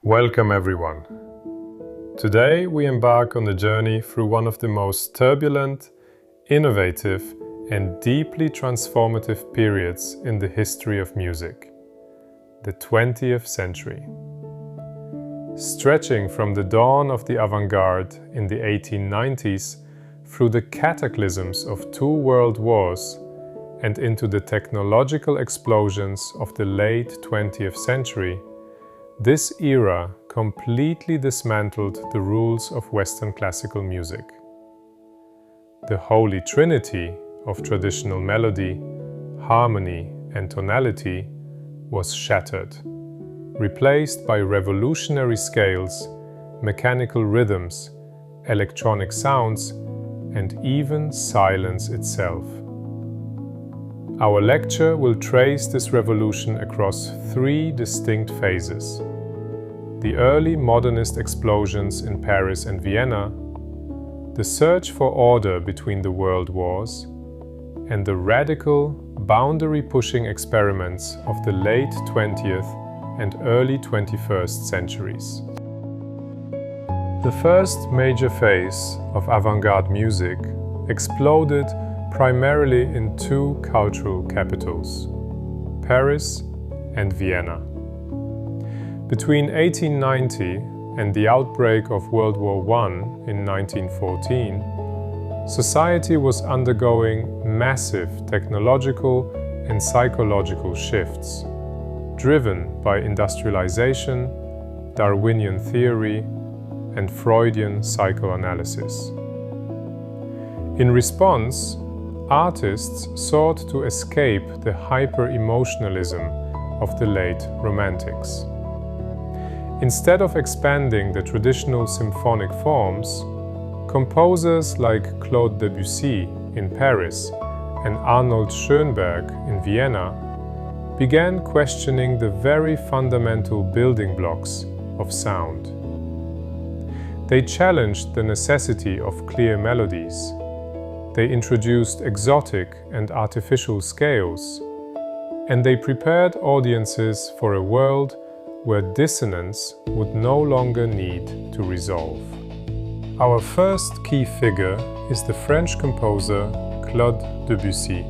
Welcome everyone. Today we embark on a journey through one of the most turbulent, innovative and deeply transformative periods in the history of music, the 20th century. Stretching from the dawn of the avant-garde in the 1890s through the cataclysms of two world wars and into the technological explosions of the late 20th century, this era completely dismantled the rules of Western classical music. The holy trinity of traditional melody, harmony and tonality was shattered, replaced by revolutionary scales, mechanical rhythms, electronic sounds, and even silence itself. Our lecture will trace this revolution across three distinct phases: the early modernist explosions in Paris and Vienna, the search for order between the world wars, and the radical, boundary-pushing experiments of the late 20th and early 21st centuries. The first major phase of avant-garde music exploded primarily in two cultural capitals, Paris and Vienna. Between 1890 and the outbreak of World War I in 1914, society was undergoing massive technological and psychological shifts, driven by industrialization, Darwinian theory, and Freudian psychoanalysis. In response, artists sought to escape the hyper-emotionalism of the late Romantics. Instead of expanding the traditional symphonic forms, composers like Claude Debussy in Paris and Arnold Schoenberg in Vienna began questioning the very fundamental building blocks of sound. They challenged the necessity of clear melodies. They introduced exotic and artificial scales, and they prepared audiences for a world where dissonance would no longer need to resolve. Our first key figure is the French composer Claude Debussy,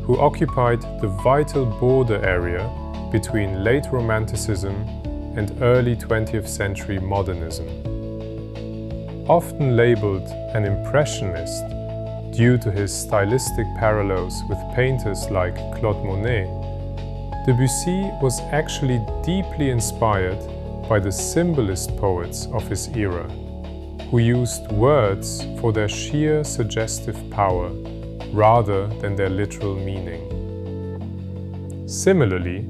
who occupied the vital border area between late Romanticism and early 20th century Modernism. Often labeled an impressionist due to his stylistic parallels with painters like Claude Monet, Debussy was actually deeply inspired by the symbolist poets of his era, who used words for their sheer suggestive power rather than their literal meaning. Similarly,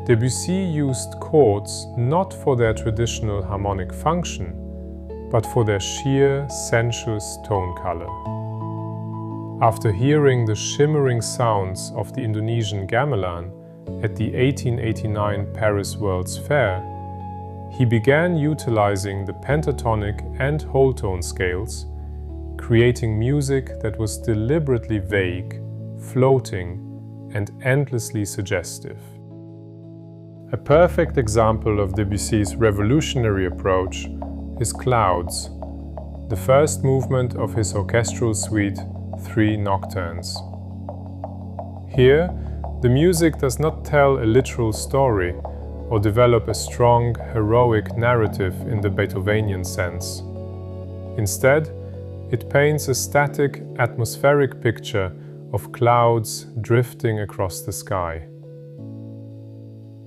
Debussy used chords not for their traditional harmonic function, but for their sheer sensuous tone color. After hearing the shimmering sounds of the Indonesian gamelan at the 1889 Paris World's Fair, he began utilizing the pentatonic and whole tone scales, creating music that was deliberately vague, floating, and endlessly suggestive. A perfect example of Debussy's revolutionary approach is Clouds, the first movement of his orchestral suite, 3 Nocturnes. Here, the music does not tell a literal story or develop a strong, heroic narrative in the Beethovenian sense. Instead, it paints a static, atmospheric picture of clouds drifting across the sky.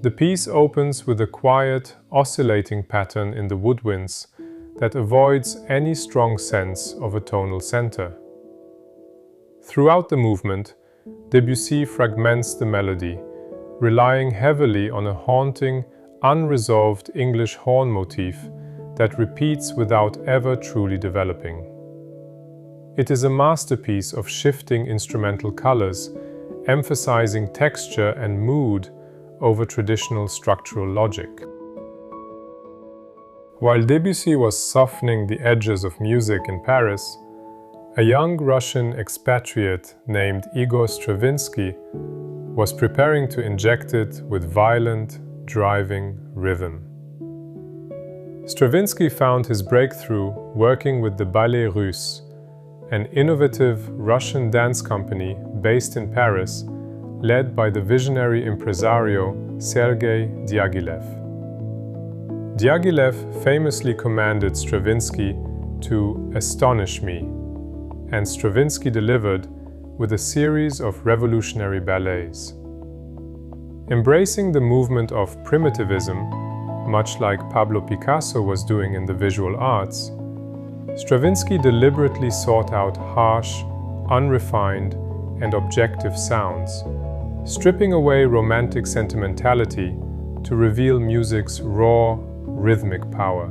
The piece opens with a quiet, oscillating pattern in the woodwinds that avoids any strong sense of a tonal center. Throughout the movement, Debussy fragments the melody, relying heavily on a haunting, unresolved English horn motif that repeats without ever truly developing. It is a masterpiece of shifting instrumental colors, emphasizing texture and mood over traditional structural logic. While Debussy was softening the edges of music in Paris, a young Russian expatriate named Igor Stravinsky was preparing to inject it with violent, driving rhythm. Stravinsky found his breakthrough working with the Ballet Russe, an innovative Russian dance company based in Paris, led by the visionary impresario Sergei Diaghilev. Diaghilev famously commanded Stravinsky to "astonish me," and Stravinsky delivered with a series of revolutionary ballets. Embracing the movement of primitivism, much like Pablo Picasso was doing in the visual arts, Stravinsky deliberately sought out harsh, unrefined, and objective sounds, stripping away romantic sentimentality to reveal music's raw, rhythmic power.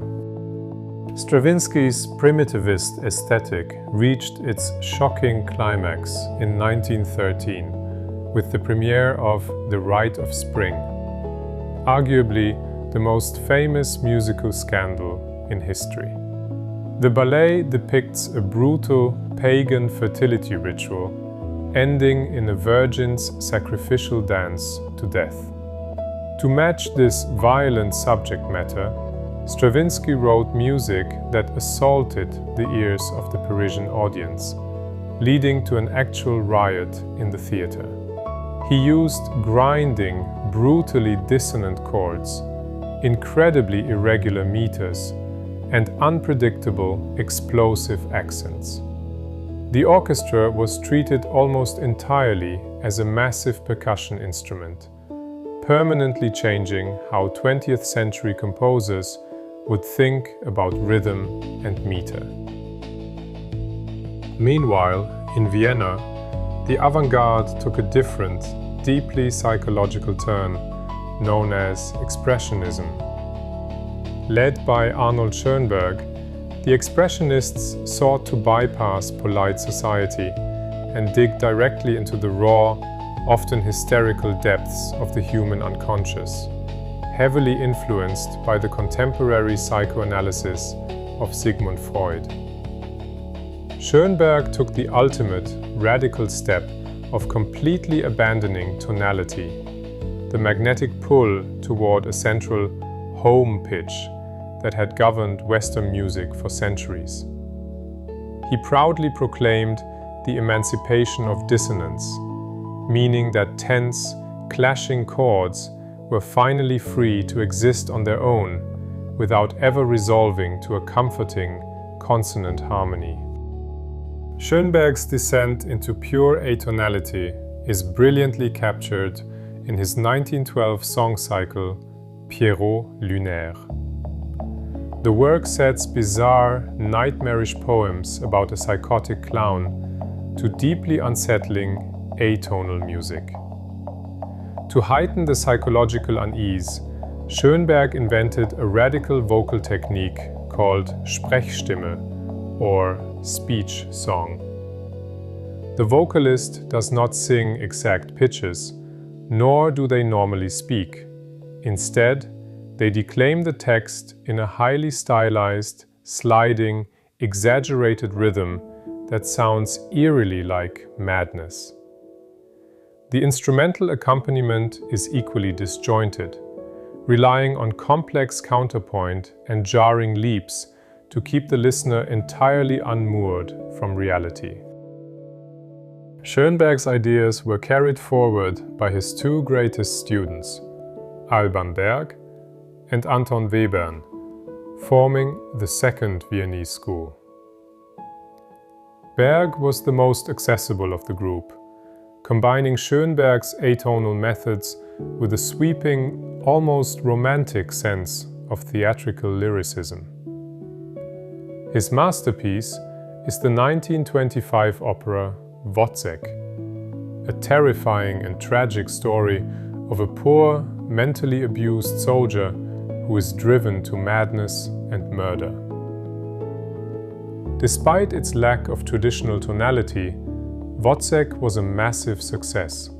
Stravinsky's primitivist aesthetic reached its shocking climax in 1913 with the premiere of The Rite of Spring, arguably the most famous musical scandal in history. The ballet depicts a brutal pagan fertility ritual ending in a virgin's sacrificial dance to death. To match this violent subject matter, Stravinsky wrote music that assaulted the ears of the Parisian audience, leading to an actual riot in the theater. He used grinding, brutally dissonant chords, incredibly irregular meters, and unpredictable, explosive accents. The orchestra was treated almost entirely as a massive percussion instrument, permanently changing how 20th century composers would think about rhythm and meter. Meanwhile, in Vienna, the avant-garde took a different, deeply psychological turn, known as Expressionism. Led by Arnold Schoenberg, the Expressionists sought to bypass polite society and dig directly into the raw, often hysterical depths of the human unconscious, heavily influenced by the contemporary psychoanalysis of Sigmund Freud. Schoenberg took the ultimate, radical step of completely abandoning tonality, the magnetic pull toward a central home pitch that had governed Western music for centuries. He proudly proclaimed the emancipation of dissonance, meaning that tense, clashing chords were finally free to exist on their own without ever resolving to a comforting, consonant harmony. Schoenberg's descent into pure atonality is brilliantly captured in his 1912 song cycle, Pierrot Lunaire. The work sets bizarre, nightmarish poems about a psychotic clown to deeply unsettling, atonal music. To heighten the psychological unease, Schoenberg invented a radical vocal technique called Sprechstimme, or speech song. The vocalist does not sing exact pitches, nor do they normally speak. Instead, they declaim the text in a highly stylized, sliding, exaggerated rhythm that sounds eerily like madness. The instrumental accompaniment is equally disjointed, relying on complex counterpoint and jarring leaps to keep the listener entirely unmoored from reality. Schoenberg's ideas were carried forward by his two greatest students, Alban Berg and Anton Webern, forming the Second Viennese School. Berg was the most accessible of the group, combining Schoenberg's atonal methods with a sweeping, almost romantic sense of theatrical lyricism. His masterpiece is the 1925 opera Wozzeck, a terrifying and tragic story of a poor, mentally abused soldier who is driven to madness and murder. Despite its lack of traditional tonality, Wozzeck was a massive success,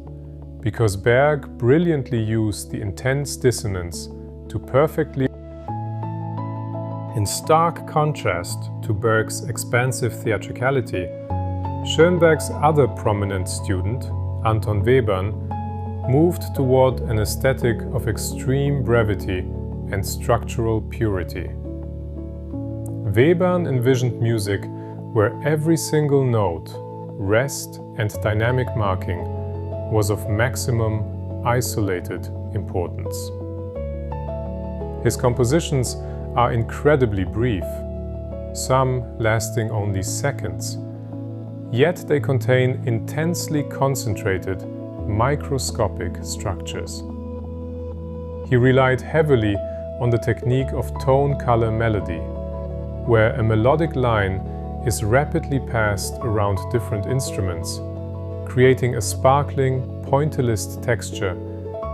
because Berg brilliantly used the intense dissonance to perfectly. In stark contrast to Berg's expansive theatricality, Schoenberg's other prominent student, Anton Webern, moved toward an aesthetic of extreme brevity and structural purity. Webern envisioned music where every single note, rest and dynamic marking was of maximum isolated importance. His compositions are incredibly brief, some lasting only seconds, yet they contain intensely concentrated, microscopic structures. He relied heavily on the technique of tone-color-melody, where a melodic line is rapidly passed around different instruments, creating a sparkling, pointillist texture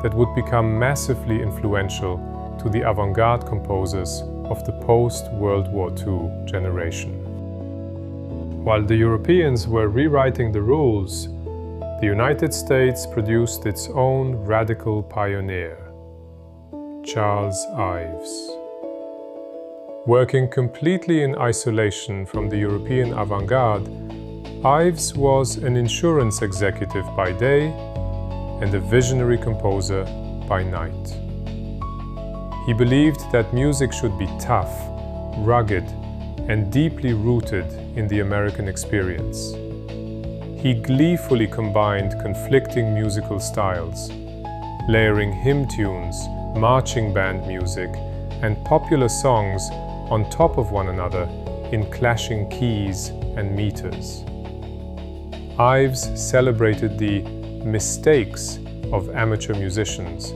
that would become massively influential to the avant-garde composers of the post-World War II generation. While the Europeans were rewriting the rules, the United States produced its own radical pioneer, Charles Ives. Working completely in isolation from the European avant-garde, Ives was an insurance executive by day and a visionary composer by night. He believed that music should be tough, rugged, and deeply rooted in the American experience. He gleefully combined conflicting musical styles, layering hymn tunes, marching band music, and popular songs on top of one another in clashing keys and meters. Ives celebrated the mistakes of amateur musicians,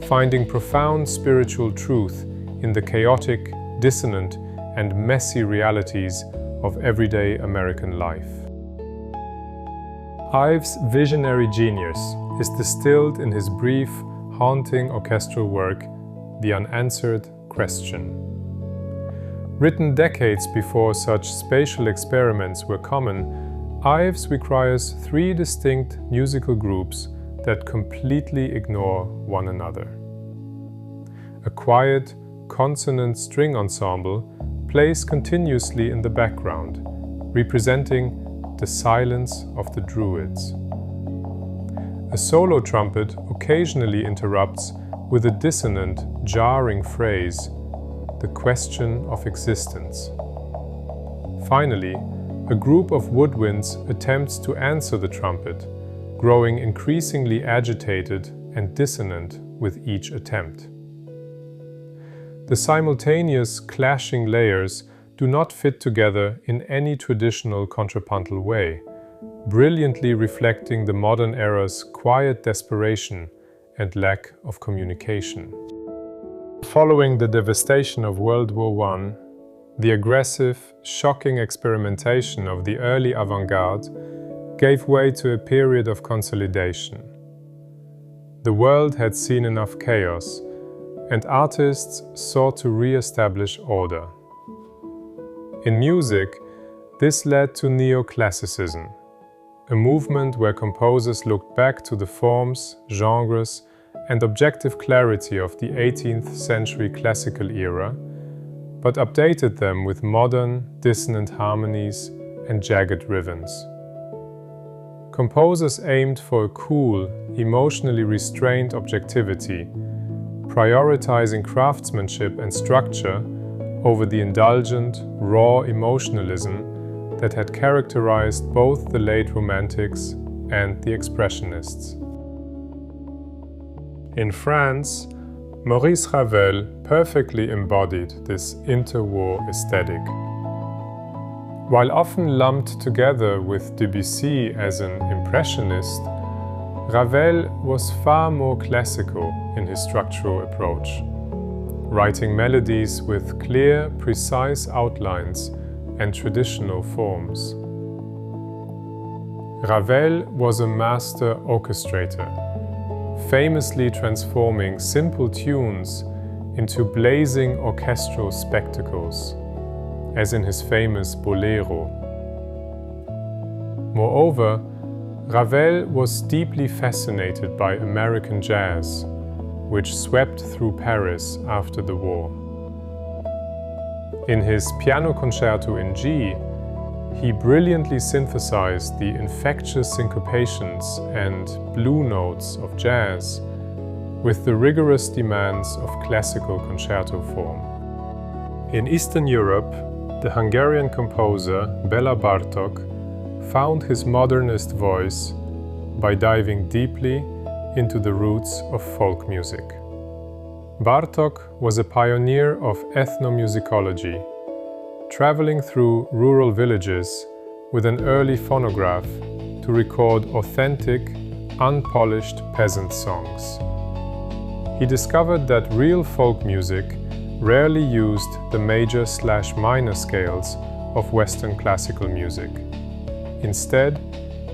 finding profound spiritual truth in the chaotic, dissonant, and messy realities of everyday American life. Ives' visionary genius is distilled in his brief, haunting orchestral work, The Unanswered Question. Written decades before such spatial experiments were common, Ives requires three distinct musical groups that completely ignore one another. A quiet, consonant string ensemble plays continuously in the background, representing the silence of the Druids. A solo trumpet occasionally interrupts with a dissonant, jarring phrase, the question of existence. Finally, a group of woodwinds attempts to answer the trumpet, growing increasingly agitated and dissonant with each attempt. The simultaneous clashing layers do not fit together in any traditional contrapuntal way, brilliantly reflecting the modern era's quiet desperation and lack of communication. Following the devastation of World War I, the aggressive, shocking experimentation of the early avant-garde gave way to a period of consolidation. The world had seen enough chaos, and artists sought to re-establish order. In music, this led to neoclassicism, a movement where composers looked back to the forms, genres, and objective clarity of the 18th century classical era, but updated them with modern, dissonant harmonies and jagged rhythms. Composers aimed for a cool, emotionally restrained objectivity, prioritizing craftsmanship and structure over the indulgent, raw emotionalism that had characterized both the late Romantics and the Expressionists. In France, Maurice Ravel perfectly embodied this interwar aesthetic. While often lumped together with Debussy as an impressionist, Ravel was far more classical in his structural approach, writing melodies with clear, precise outlines and traditional forms. Ravel was a master orchestrator, famously transforming simple tunes into blazing orchestral spectacles, as in his famous Bolero. Moreover, Ravel was deeply fascinated by American jazz, which swept through Paris after the war. In his Piano Concerto in G, he brilliantly synthesized the infectious syncopations and blue notes of jazz with the rigorous demands of classical concerto form. In Eastern Europe, the Hungarian composer Béla Bartók found his modernist voice by diving deeply into the roots of folk music. Bartók was a pioneer of ethnomusicology, traveling through rural villages with an early phonograph to record authentic, unpolished peasant songs. He discovered that real folk music rarely used the major/minor scales of Western classical music. Instead,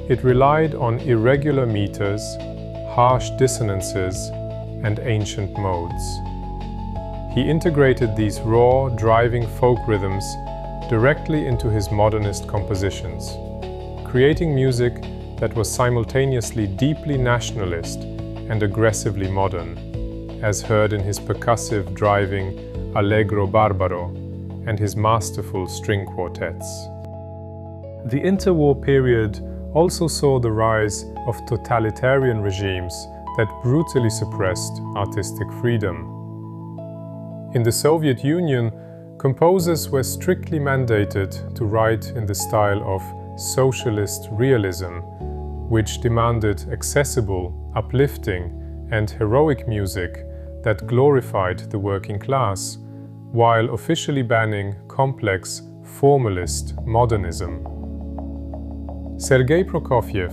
it relied on irregular meters, harsh dissonances, and ancient modes. He integrated these raw, driving folk rhythms directly into his modernist compositions, creating music that was simultaneously deeply nationalist and aggressively modern, as heard in his percussive, driving Allegro Barbaro and his masterful string quartets. The interwar period also saw the rise of totalitarian regimes that brutally suppressed artistic freedom. In the Soviet Union, composers were strictly mandated to write in the style of socialist realism, which demanded accessible, uplifting, and heroic music that glorified the working class, while officially banning complex, formalist modernism. Sergei Prokofiev,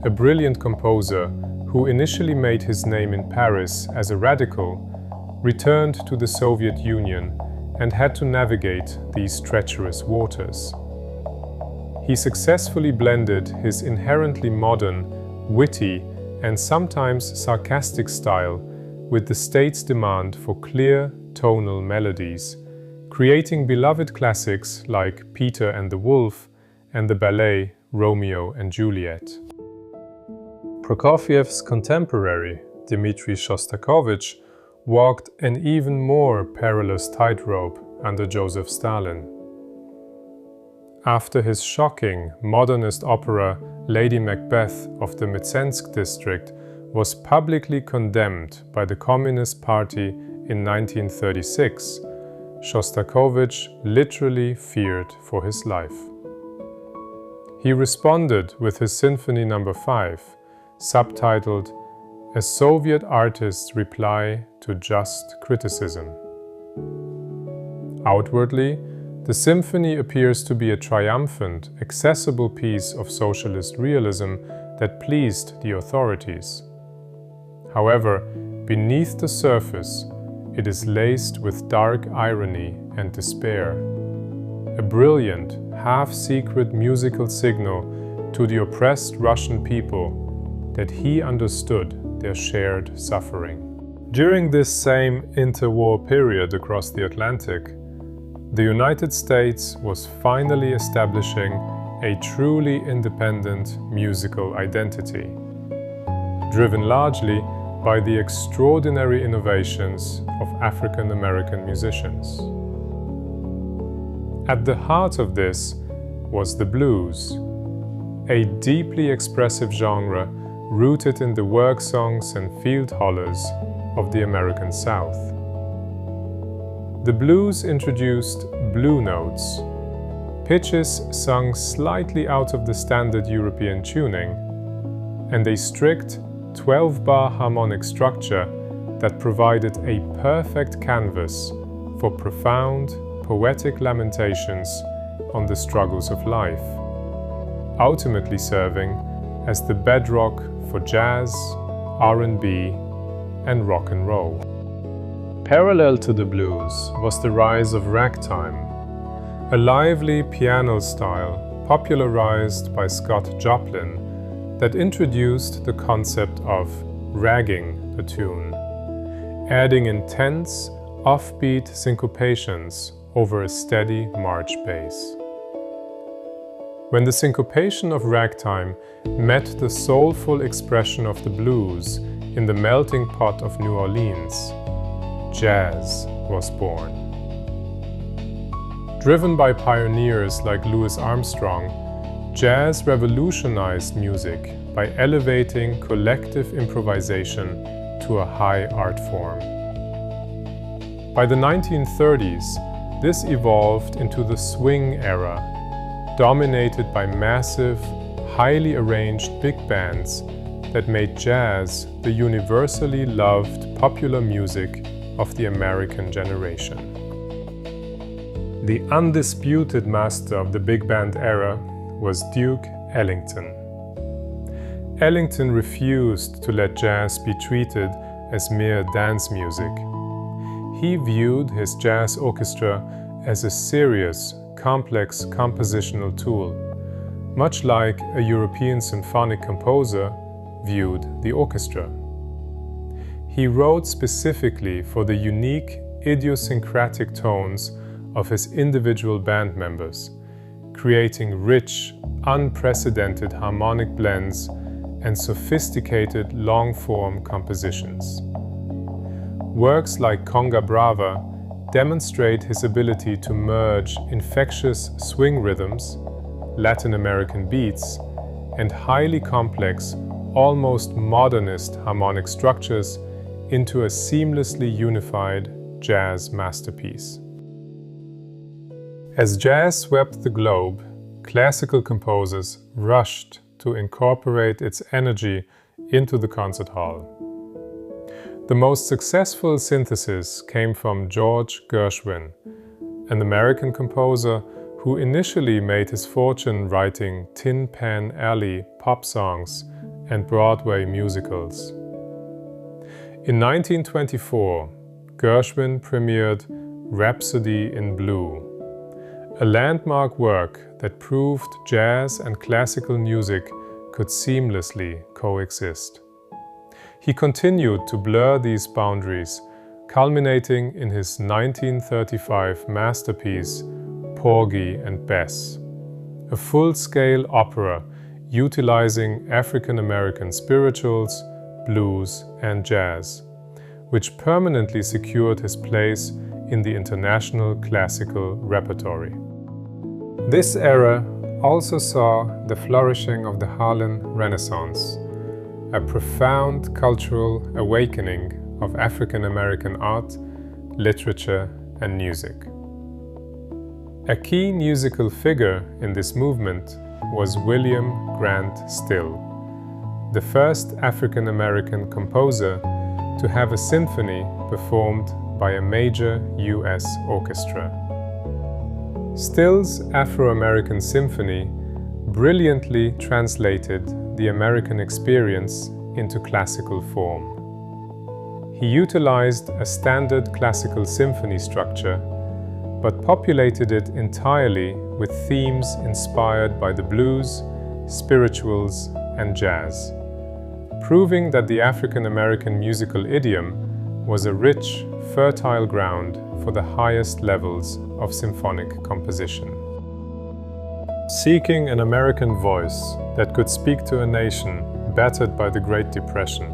a brilliant composer who initially made his name in Paris as a radical, returned to the Soviet Union and had to navigate these treacherous waters. He successfully blended his inherently modern, witty, and sometimes sarcastic style with the state's demand for clear, tonal melodies, creating beloved classics like Peter and the Wolf and the ballet Romeo and Juliet. Prokofiev's contemporary, Dmitri Shostakovich, walked an even more perilous tightrope under Joseph Stalin. After his shocking modernist opera Lady Macbeth of the Mtsensk district was publicly condemned by the Communist Party in 1936, Shostakovich literally feared for his life. He responded with his Symphony No. 5, subtitled A Soviet Artist's Reply to Just Criticism. Outwardly, the symphony appears to be a triumphant, accessible piece of socialist realism that pleased the authorities. However, beneath the surface, it is laced with dark irony and despair. A brilliant, half-secret musical signal to the oppressed Russian people that he understood their shared suffering. During this same interwar period across the Atlantic, the United States was finally establishing a truly independent musical identity, driven largely by the extraordinary innovations of African American musicians. At the heart of this was the blues, a deeply expressive genre rooted in the work songs and field hollers of the American South. The blues introduced blue notes, pitches sung slightly out of the standard European tuning, and a strict 12-bar harmonic structure that provided a perfect canvas for profound, poetic lamentations on the struggles of life, ultimately serving as the bedrock for jazz, R&B, and rock and roll. Parallel to the blues was the rise of ragtime, a lively piano style popularized by Scott Joplin that introduced the concept of ragging a tune, adding intense, offbeat syncopations over a steady march bass. When the syncopation of ragtime met the soulful expression of the blues in the melting pot of New Orleans, jazz was born. Driven by pioneers like Louis Armstrong, jazz revolutionized music by elevating collective improvisation to a high art form. By the 1930s, this evolved into the swing era, dominated by massive, highly arranged big bands that made jazz the universally loved popular music of the American generation. The undisputed master of the big band era was Duke Ellington. Ellington refused to let jazz be treated as mere dance music. He viewed his jazz orchestra as a serious, complex compositional tool, much like a European symphonic composer viewed the orchestra. He wrote specifically for the unique, idiosyncratic tones of his individual band members, creating rich, unprecedented harmonic blends and sophisticated long-form compositions. Works like Conga Brava demonstrate his ability to merge infectious swing rhythms, Latin American beats, and highly complex, almost modernist harmonic structures into a seamlessly unified jazz masterpiece. As jazz swept the globe, classical composers rushed to incorporate its energy into the concert hall. The most successful synthesis came from George Gershwin, an American composer who initially made his fortune writing Tin Pan Alley pop songs and Broadway musicals. In 1924, Gershwin premiered Rhapsody in Blue, a landmark work that proved jazz and classical music could seamlessly coexist. He continued to blur these boundaries, culminating in his 1935 masterpiece, Porgy and Bess, a full-scale opera utilizing African-American spirituals, blues, and jazz, which permanently secured his place in the international classical repertory. This era also saw the flourishing of the Harlem Renaissance, a profound cultural awakening of African-American art, literature, and music. A key musical figure in this movement was William Grant Still, the first African-American composer to have a symphony performed by a major U.S. orchestra. Still's Afro-American Symphony brilliantly translated the American experience into classical form. He utilized a standard classical symphony structure, but populated it entirely with themes inspired by the blues, spirituals, and jazz, proving that the African-American musical idiom was a rich, fertile ground for the highest levels of symphonic composition. Seeking an American voice that could speak to a nation battered by the Great Depression,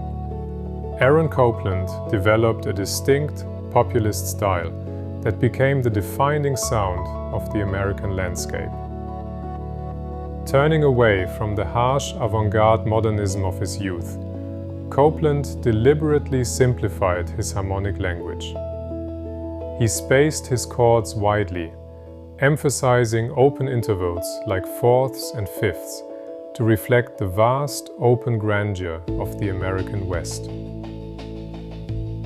Aaron Copland developed a distinct populist style that became the defining sound of the American landscape. Turning away from the harsh avant-garde modernism of his youth, Copland deliberately simplified his harmonic language. He spaced his chords widely, emphasizing open intervals like fourths and fifths to reflect the vast open grandeur of the American West.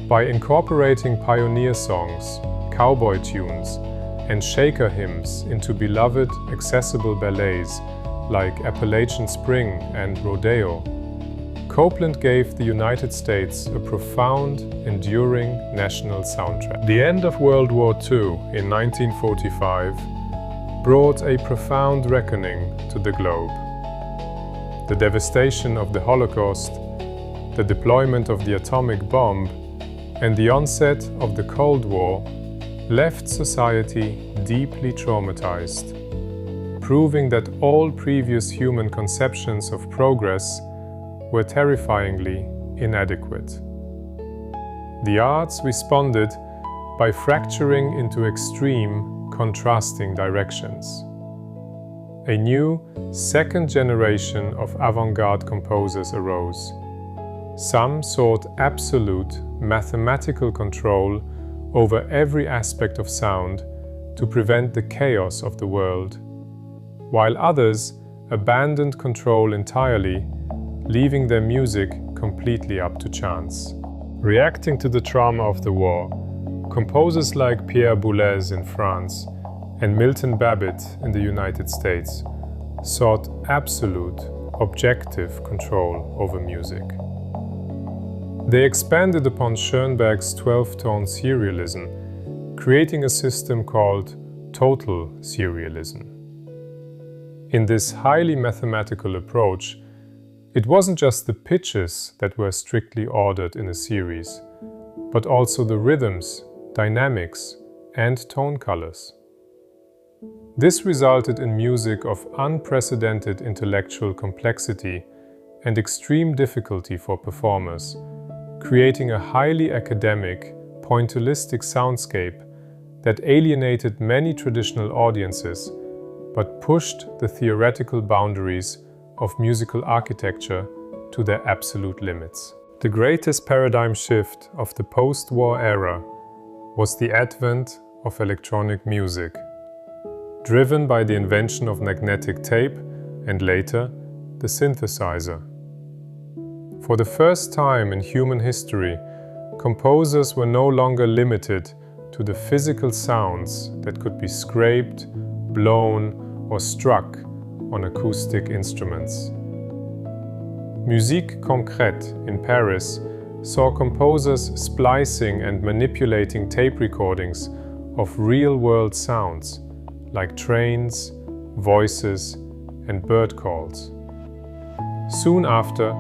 By incorporating pioneer songs, cowboy tunes, and shaker hymns into beloved, accessible ballets like Appalachian Spring and Rodeo, Copland gave the United States a profound, enduring national soundtrack. The end of World War II in 1945 brought a profound reckoning to the globe. The devastation of the Holocaust, the deployment of the atomic bomb, and the onset of the Cold War left society deeply traumatized, proving that all previous human conceptions of progress were terrifyingly inadequate. The arts responded by fracturing into extreme, contrasting directions. A new, second generation of avant-garde composers arose. Some sought absolute, mathematical control over every aspect of sound to prevent the chaos of the world, while others abandoned control entirely, leaving their music completely up to chance. Reacting to the trauma of the war, composers like Pierre Boulez in France and Milton Babbitt in the United States sought absolute, objective control over music. They expanded upon Schoenberg's 12-tone serialism, creating a system called total serialism. In this highly mathematical approach, it wasn't just the pitches that were strictly ordered in a series, but also the rhythms, dynamics, and tone colors. This resulted in music of unprecedented intellectual complexity and extreme difficulty for performers, creating a highly academic, pointillistic soundscape that alienated many traditional audiences but pushed the theoretical boundaries of musical architecture to their absolute limits. The greatest paradigm shift of the post-war era was the advent of electronic music, driven by the invention of magnetic tape and later the synthesizer. For the first time in human history, composers were no longer limited to the physical sounds that could be scraped, blown, or struck on acoustic instruments. Musique Concrète in Paris saw composers splicing and manipulating tape recordings of real-world sounds like trains, voices, and bird calls. Soon after,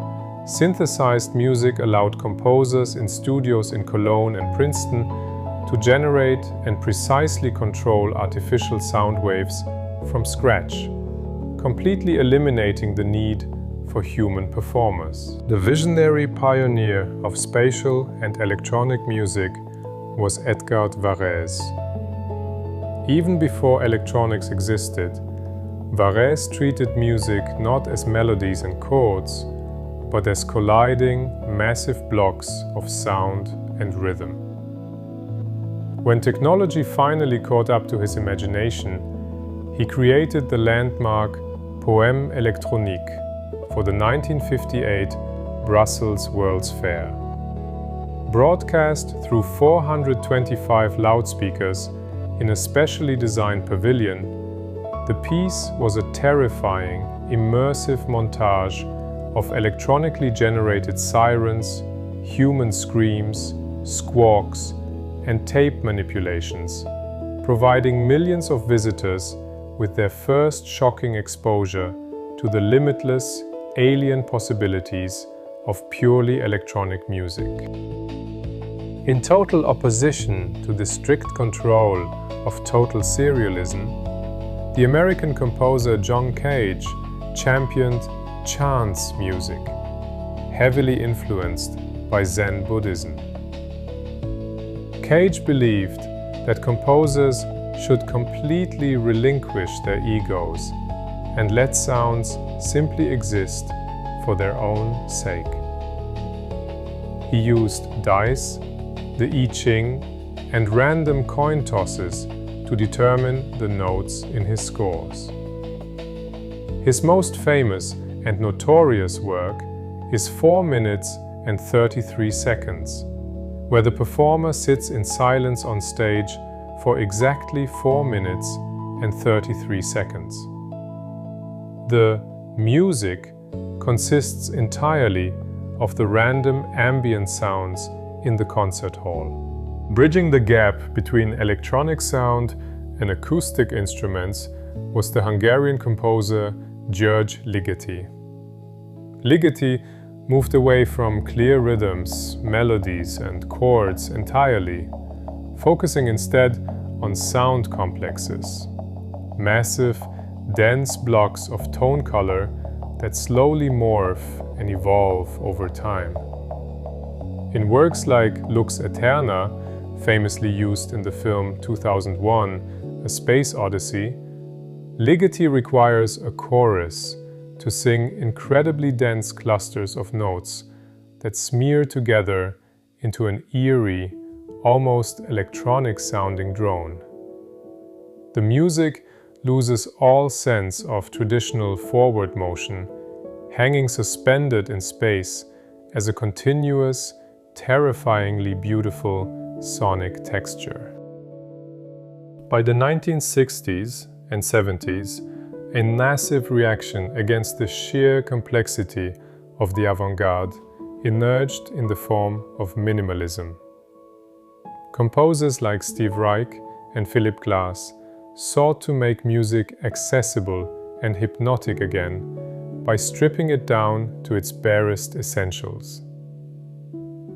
synthesized music allowed composers in studios in Cologne and Princeton to generate and precisely control artificial sound waves from scratch, completely eliminating the need for human performers. The visionary pioneer of spatial and electronic music was Edgar Varèse. Even before electronics existed, Varèse treated music not as melodies and chords, but as colliding, massive blocks of sound and rhythm. When technology finally caught up to his imagination, he created the landmark Poème électronique for the 1958 Brussels World's Fair. Broadcast through 425 loudspeakers in a specially designed pavilion, the piece was a terrifying, immersive montage of electronically generated sirens, human screams, squawks, and tape manipulations, providing millions of visitors with their first shocking exposure to the limitless, alien possibilities of purely electronic music. In total opposition to the strict control of total serialism, the American composer John Cage championed chants music, heavily influenced by Zen Buddhism. Cage believed that composers should completely relinquish their egos and let sounds simply exist for their own sake. He used dice, the I Ching, and random coin tosses to determine the notes in his scores. His most famous and notorious work is 4 minutes and 33 seconds, where the performer sits in silence on stage for exactly 4 minutes and 33 seconds. The music consists entirely of the random ambient sounds in the concert hall. Bridging the gap between electronic sound and acoustic instruments was the Hungarian composer György Ligeti. Ligeti moved away from clear rhythms, melodies, and chords entirely, focusing instead on sound complexes, massive, dense blocks of tone color that slowly morph and evolve over time. In works like Lux Aeterna, famously used in the film 2001, A Space Odyssey, Ligeti requires a chorus to sing incredibly dense clusters of notes that smear together into an eerie, almost electronic-sounding drone. the music loses all sense of traditional forward motion, hanging suspended in space as a continuous, terrifyingly beautiful sonic texture. By the 1960s and 70s, a massive reaction against the sheer complexity of the avant-garde emerged in the form of minimalism. Composers like Steve Reich and Philip Glass sought to make music accessible and hypnotic again by stripping it down to its barest essentials.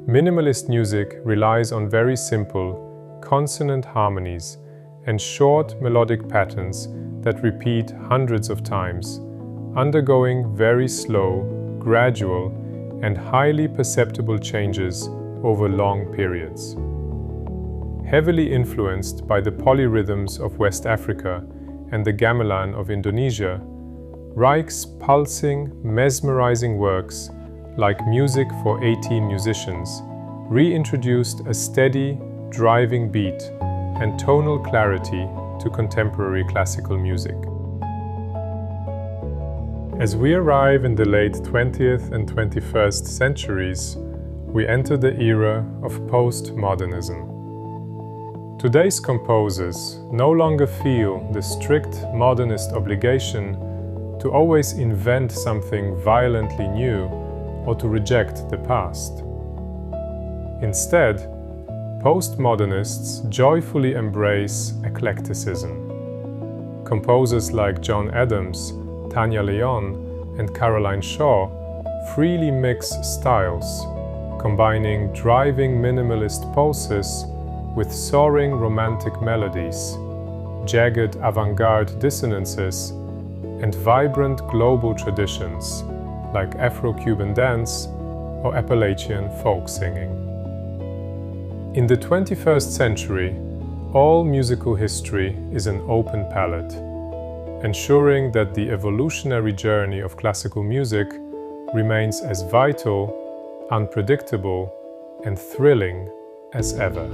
Minimalist music relies on very simple, consonant harmonies and short melodic patterns that repeat hundreds of times, undergoing very slow, gradual, and highly perceptible changes over long periods. Heavily influenced by the polyrhythms of West Africa and the gamelan of Indonesia, Reich's pulsing, mesmerizing works, like Music for 18 Musicians, reintroduced a steady, driving beat and tonal clarity to contemporary classical music. As we arrive in the late 20th and 21st centuries, we enter the era of postmodernism. Today's composers no longer feel the strict modernist obligation to always invent something violently new or to reject the past. Instead, postmodernists joyfully embrace eclecticism. Composers like John Adams, Tanya Leon, and Caroline Shaw freely mix styles, combining driving minimalist pulses with soaring romantic melodies, jagged avant-garde dissonances, and vibrant global traditions like Afro-Cuban dance or Appalachian folk singing. In the 21st century, all musical history is an open palette, ensuring that the evolutionary journey of classical music remains as vital, unpredictable, and thrilling as ever.